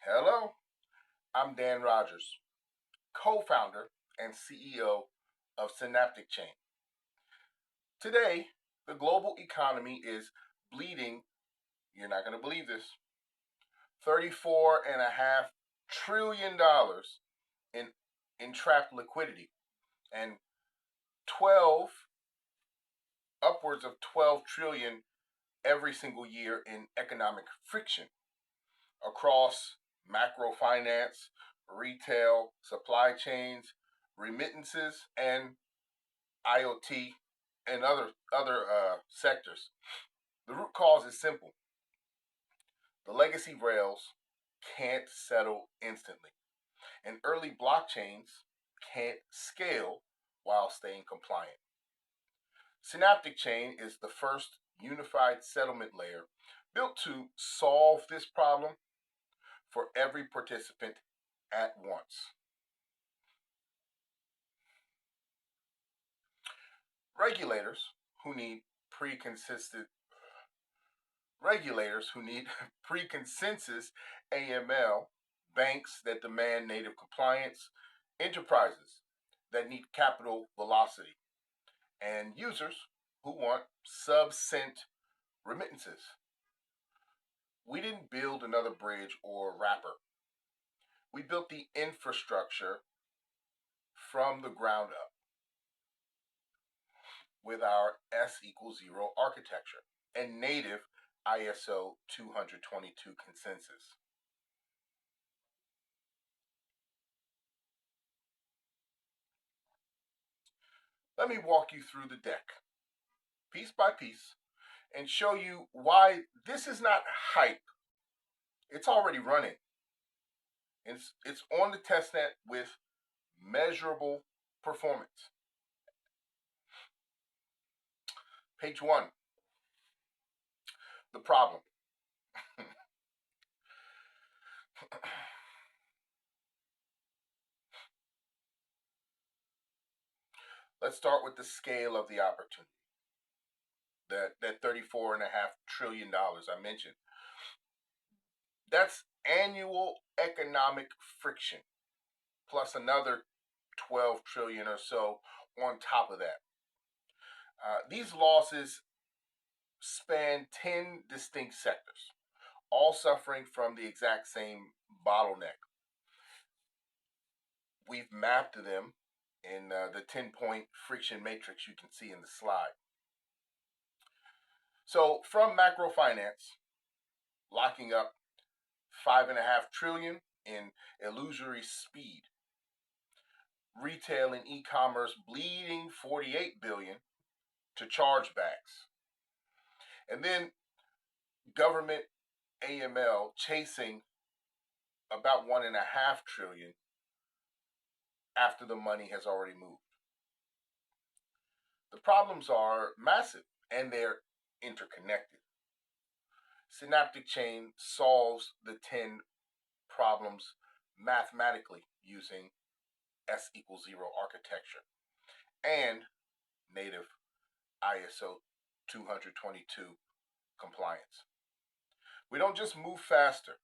Hello, I'm Dan Rogers, co founder and CEO of Synaptic Chain. Today, the global economy is bleeding, you're not going to believe this, $34.5 trillion in entrapped liquidity and 12, upwards of 12 trillion every single year in economic friction across macro finance, retail, supply chains, remittances, and IoT, and other sectors. The root cause is simple. The legacy rails can't settle instantly, and early blockchains can't scale while staying compliant. Synaptic Chain is the first unified settlement layer built to solve this problem for every participant at once. Regulators who need pre-consistent regulators who need pre-consensus AML, banks that demand native compliance, enterprises that need capital velocity, and users who want sub-cent remittances. We didn't build another bridge or wrapper. We built the infrastructure from the ground up with our S equals 0 architecture and native ISO 222 consensus. Let me walk you through the deck, piece by piece, and show you why this is not hype. It's already running. It's on the testnet with measurable performance. Page 1, the problem. Let's start with the scale of the opportunity. That $34.5 trillion I mentioned. That's annual economic friction, plus another 12 trillion or so on top of that. These losses span 10 distinct sectors, all suffering from the exact same bottleneck. We've mapped them in the 10-point friction matrix you can see in the slide. So from macro finance, locking up 5.5 trillion in illusory speed. Retail and e-commerce bleeding 48 billion to chargebacks. And then government AML chasing about 1.5 trillion after the money has already moved. The problems are massive and they're interconnected. Synaptic Chain solves the 10 problems mathematically using S equals 0 architecture and native ISO 222 compliance. We don't just move faster,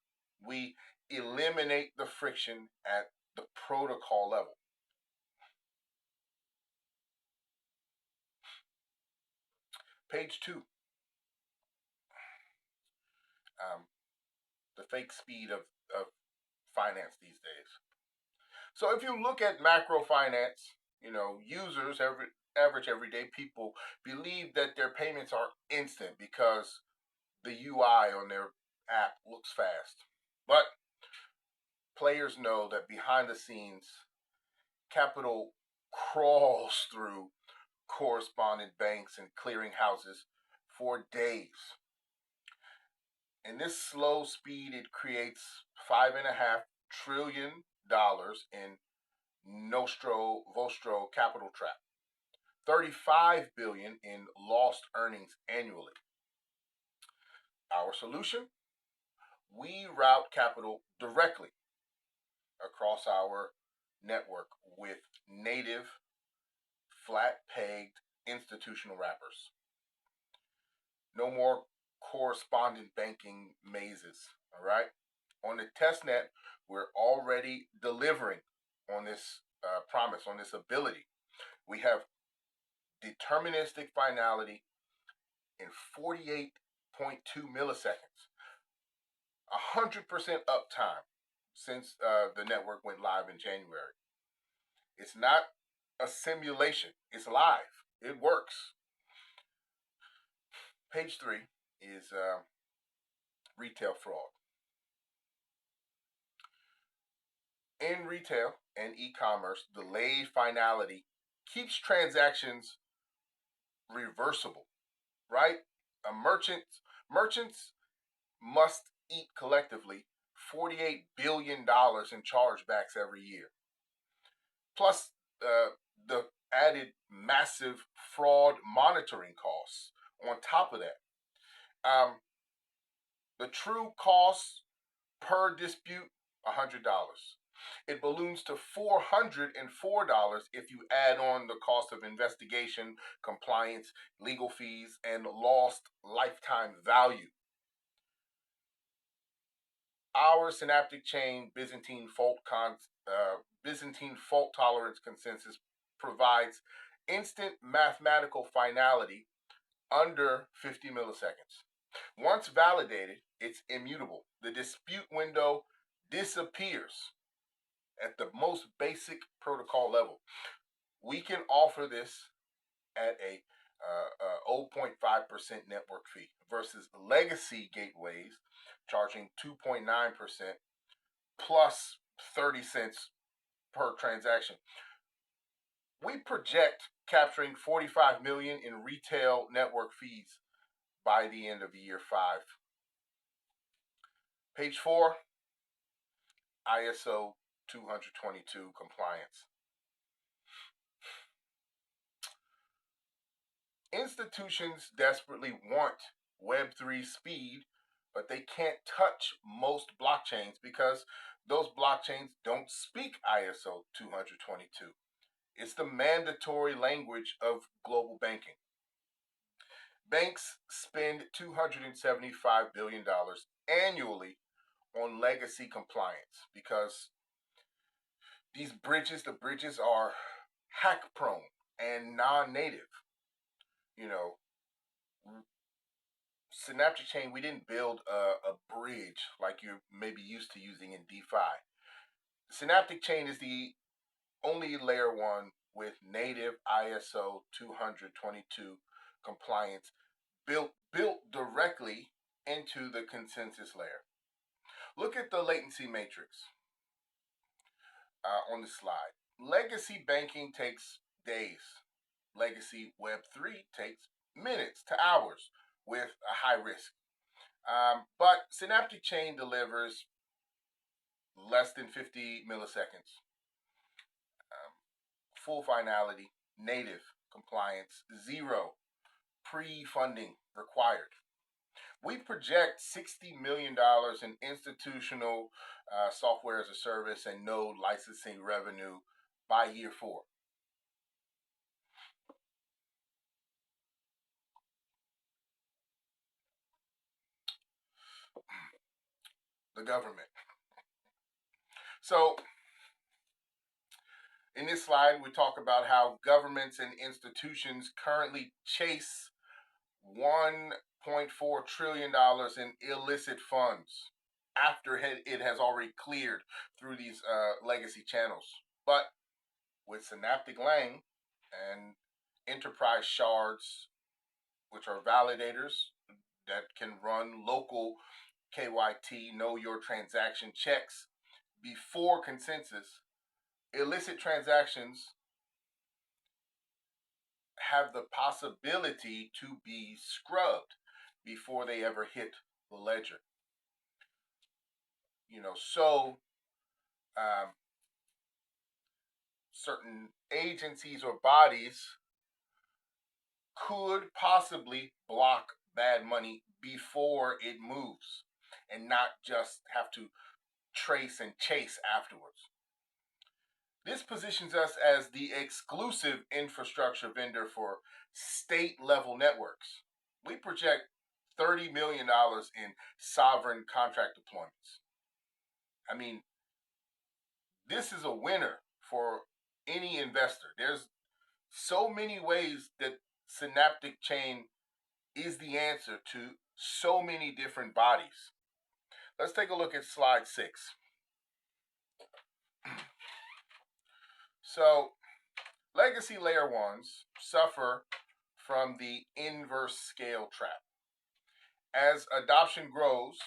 we eliminate the friction at the protocol level. Page 2, the fake speed of finance these days. So if you look at macro finance, users, average everyday people believe that their payments are instant because the UI on their app looks fast. But players know that behind the scenes, capital crawls through correspondent banks and clearing houses for days. And this slow speed, it creates $5.5 trillion in nostro vostro capital trap, 35 billion in lost earnings annually. Our solution? We route capital directly across our network with native, flat-pegged institutional wrappers. No more correspondent banking mazes, all right? On the test net, we're already delivering on this promise, on this ability. We have deterministic finality in 48.2 milliseconds, 100% uptime since the network went live in January. It's not a simulation, it's live, it works. Page 3 is retail fraud. In retail and e-commerce, delayed finality keeps transactions reversible, right? Merchants must eat collectively $48 billion in chargebacks every year. Plus, the added massive fraud monitoring costs on top of that. The true cost per dispute, $100. It balloons to $404 if you add on the cost of investigation, compliance, legal fees, and lost lifetime value. Our synaptic chain Byzantine fault tolerance consensus provides instant mathematical finality under 50 milliseconds. Once validated, it's immutable. The dispute window disappears at the most basic protocol level. We can offer this at a 0.5% network fee versus legacy gateways charging 2.9% plus 30 cents per transaction. We project capturing 45 million in retail network fees by the end of year 5. Page 4, ISO 222 compliance. Institutions desperately want Web3 speed, but they can't touch most blockchains because those blockchains don't speak ISO 222. It's the mandatory language of global banking. Banks spend $275 billion annually on legacy compliance because the bridges are hack prone and non-native. You know, Synaptic Chain, we didn't build a bridge like you're maybe used to using in DeFi. Synaptic Chain is the only layer 1 with native ISO 222 compliance built directly into the consensus layer. Look at the latency matrix on the slide. Legacy banking takes days. Legacy Web3 takes minutes to hours with a high risk. But Synaptic Chain delivers less than 50 milliseconds. Full finality, native compliance, zero pre-funding required. We project $60 million in institutional software as a service and node licensing revenue by year 4. The government. So, in this slide, we talk about how governments and institutions currently chase $1.4 trillion in illicit funds after it has already cleared through these legacy channels. But with Synaptic Lang and enterprise shards, which are validators that can run local KYT, know your transaction checks before consensus, illicit transactions have the possibility to be scrubbed before they ever hit the ledger. So certain agencies or bodies could possibly block bad money before it moves and not just have to trace and chase afterwards. This positions us as the exclusive infrastructure vendor for state-level networks. We project $30 million in sovereign contract deployments. I mean, this is a winner for any investor. There's so many ways that synaptic chain is the answer to so many different bodies. Let's take a look at slide 6. So, legacy layer ones suffer from the inverse scale trap. As adoption grows,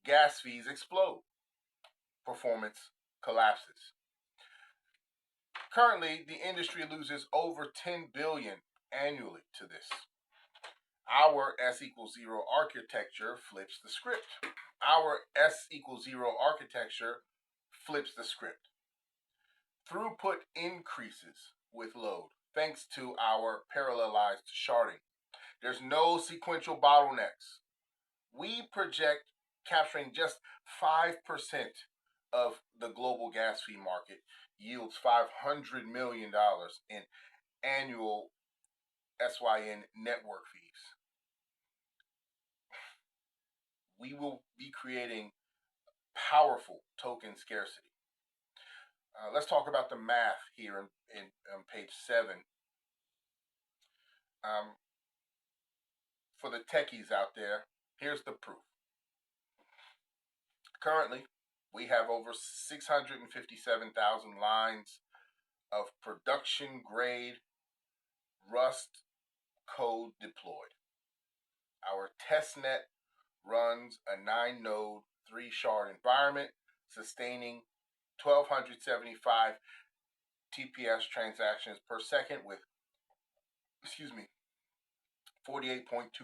gas fees explode, performance collapses. Currently, the industry loses over 10 billion annually to this. Our S equals 0 architecture flips the script. Our S equals 0 architecture flips the script. Throughput increases with load thanks to our parallelized sharding. There's no sequential bottlenecks. We project capturing just 5% of the global gas fee market yields $500 million in annual SYN network fees. We will be creating powerful token scarcity. Let's talk about the math here in page 7. For the techies out there, here's the proof. Currently, we have over 657,000 lines of production grade Rust code deployed. Our testnet runs a 9-node, 3-shard environment, sustaining 1,275 TPS transactions per second with, 48.2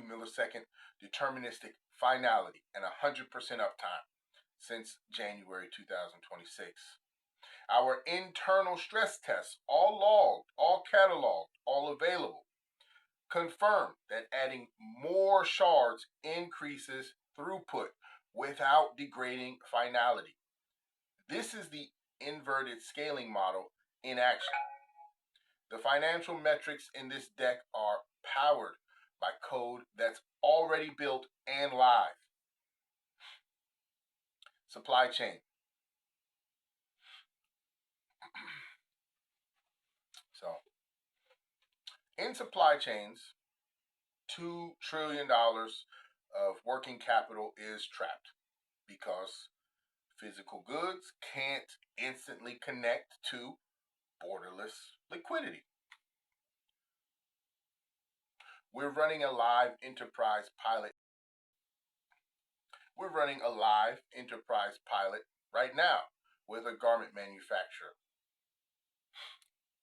millisecond deterministic finality and 100% uptime since January 2026. Our internal stress tests, all logged, all cataloged, all available, confirm that adding more shards increases throughput without degrading finality. This is the inverted scaling model in action. The financial metrics in this deck are powered by code that's already built and live. Supply chain. So, in supply chains, $2 trillion of working capital is trapped because physical goods can't instantly connect to borderless liquidity. We're running a live enterprise pilot. We're running a live enterprise pilot right now with a garment manufacturer.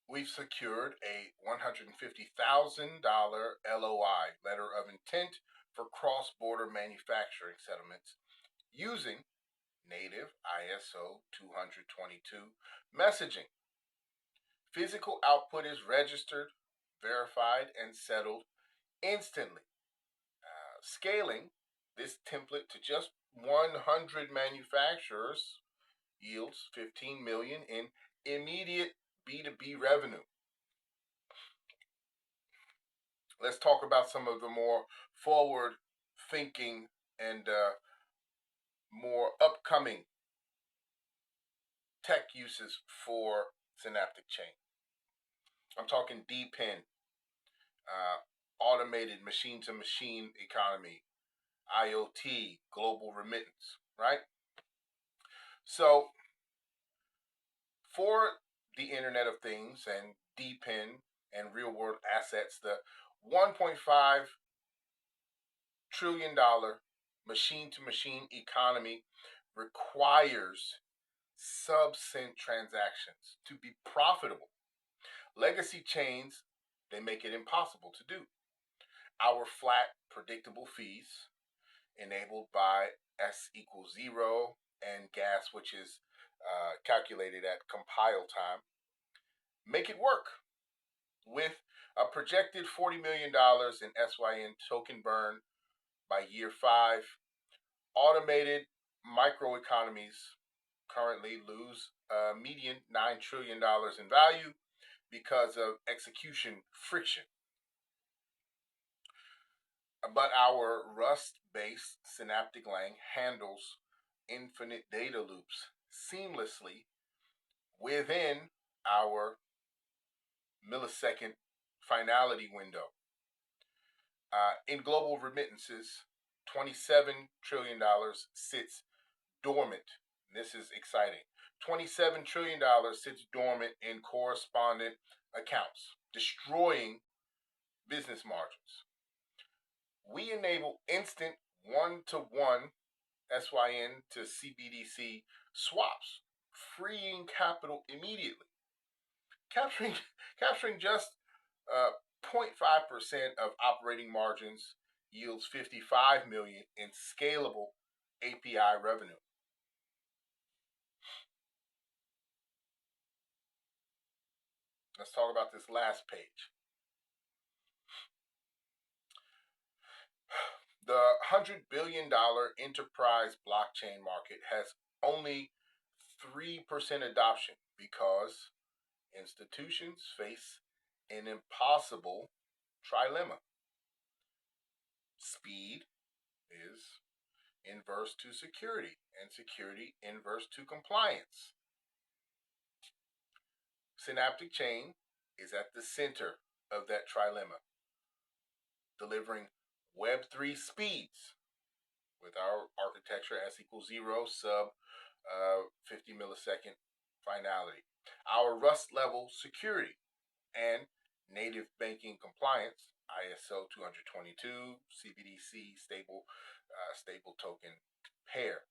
We've secured a $150,000 LOI, letter of intent, for cross-border manufacturing settlements using native ISO 222 messaging. Physical output is registered, verified, and settled instantly. Scaling this template to just 100 manufacturers yields 15 million in immediate B2B revenue. Let's talk about some of the more forward thinking and more upcoming tech uses for synaptic chain. I'm talking DPIN, automated machine to machine economy, IoT, global remittance, right? So for the Internet of Things and DPIN and real world assets, the $1.5 trillion machine to machine economy requires sub-cent transactions to be profitable. Legacy chains, they make it impossible to do. Our flat, predictable fees, enabled by S equals 0 and gas, which is calculated at compile time, make it work. With a projected $40 million in SYN token burn by year 5, automated microeconomies currently lose a median $9 trillion in value because of execution friction. But our Rust-based synaptic lang handles infinite data loops seamlessly within our millisecond finality window. In global remittances, $27 trillion sits dormant. This is exciting. $27 trillion sits dormant in correspondent accounts, destroying business margins. We enable instant one-to-one SYN to CBDC swaps, freeing capital immediately, capturing capturing just 0.5% of operating margins yields 55 million in scalable API revenue. Let's talk about this last page. The $100 billion enterprise blockchain market has only 3% adoption because institutions face an impossible trilemma. Speed is inverse to security, and security inverse to compliance. Synaptic Chain is at the center of that trilemma, delivering Web3 speeds with our architecture S equals 0 sub 50 millisecond finality. Our Rust level security and native banking compliance, ISO 222, CBDC stable token pair.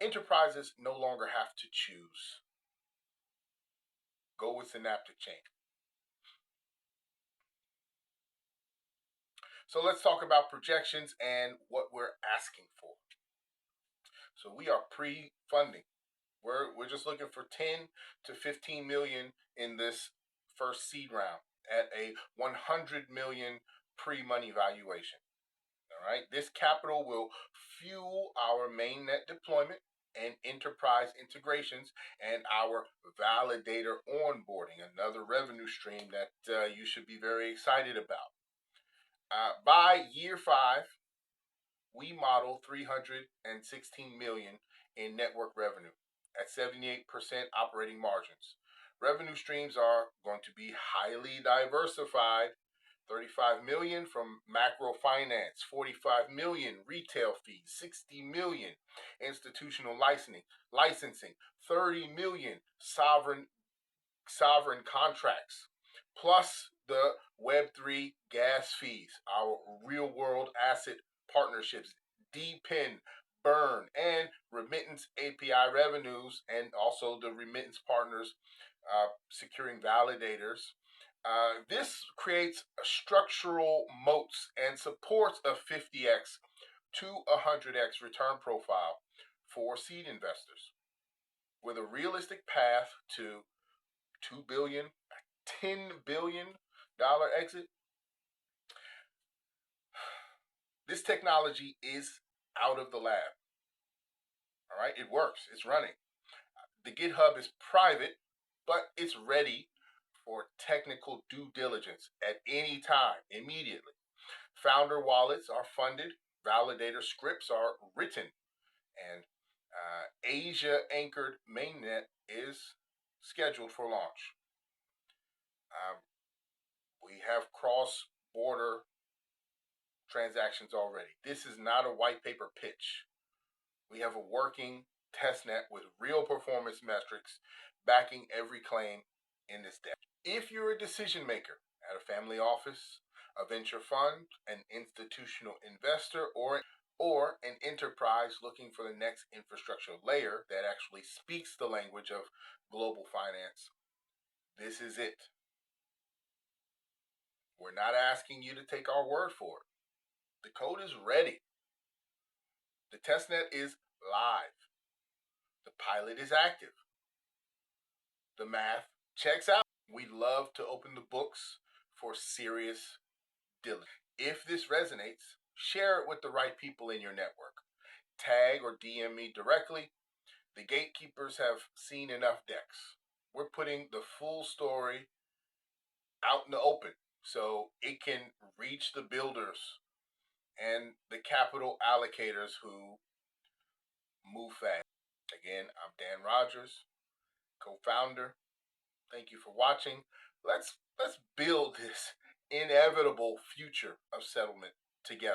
Enterprises no longer have to choose. Go with Synaptic Chain. So let's talk about projections and what we're asking for. So we are pre-funding. We're just looking for 10 to 15 million in this first seed round at a 100 million pre-money valuation. All right, this capital will fuel our mainnet deployment and enterprise integrations and our validator onboarding, another revenue stream that you should be very excited about. By year 5, we model 316 million in network revenue at 78% operating margins. Revenue streams are going to be highly diversified. 35 million from macro finance, 45 million retail fees, 60 million institutional licensing, 30 million sovereign contracts, plus the Web3 gas fees, our real world asset partnerships, DPIN, Burn, and remittance API revenues, and also the remittance partners securing validators. This creates a structural moats and supports a 50x to 100x return profile for seed investors with a realistic path to $2 billion, $10 billion exit. This technology is out of the lab. All right, it works, it's running. The GitHub is private, but it's ready for technical due diligence at any time, immediately. Founder wallets are funded, validator scripts are written, and Asia anchored mainnet is scheduled for launch. We have cross border transactions already. This is not a white paper pitch. We have a working testnet with real performance metrics backing every claim in this deck. If you're a decision maker at a family office, a venture fund, an institutional investor, or an enterprise looking for the next infrastructure layer that actually speaks the language of global finance, this is it. We're not asking you to take our word for it. The code is ready. The testnet is live. The pilot is active. The math checks out. We love to open the books for serious diligence. If this resonates, share it with the right people in your network. Tag or DM me directly. The gatekeepers have seen enough decks. We're putting the full story out in the open so it can reach the builders and the capital allocators who move fast. Again, I'm Dan Rogers, co-founder. Thank you for watching. Let's build this inevitable future of settlement together.